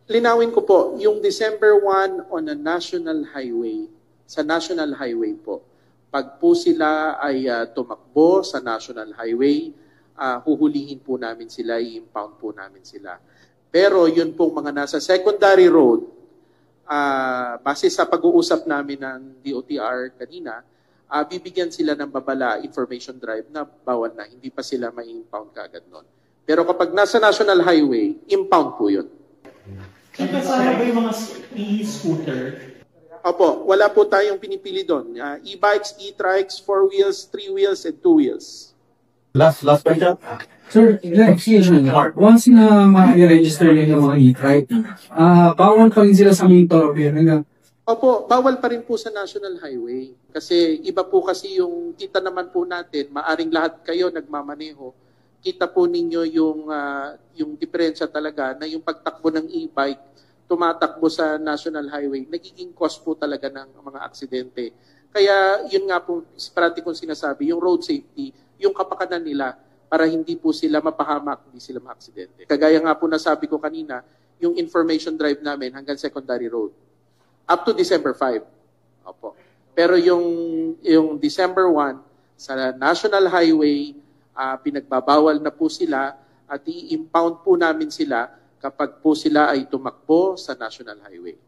Linawin ko po, yung December 1 on a national highway, sa national highway po, pag po sila ay tumakbo sa national highway, huhulihin po namin sila, i-impound po namin sila. Pero yun pong mga nasa secondary road, base sa pag-uusap namin ng DOTR kanina, bibigyan sila ng babala information drive na bawal na, hindi pa sila ma-impound kaagad nun. Pero kapag nasa national highway, impound po yun. Kasama ba yung mga e-scooter? Opo, wala po tayong pinipili doon. E-bikes, e-trikes, 4 wheels, 3 wheels, and 2 wheels. Last question. Sir, once na ma-register nila yung mga e-trike, bawal pa rin sila sa main thoroughfare nila. Opo, bawal pa rin po sa national highway. Kasi iba po kasi yung kita naman po natin, maaring lahat kayo nagmamaneho, kita po ninyo yung diferensya talaga na yung pagtakbo ng e-bike, tumatakbo sa national highway, nagiging cause po talaga ng mga aksidente. Kaya yun nga po, parati kong sinasabi, yung road safety, yung kapakanan nila para hindi po sila mapahamak, hindi sila ma-aksidente. Kagaya nga po nasabi ko kanina, yung information drive namin hanggang secondary road. Up to December 5. Opo. Pero yung December 1, sa national highway, pinagbabawal na po sila at i-impound po namin sila kapag po sila ay tumakbo sa national highway.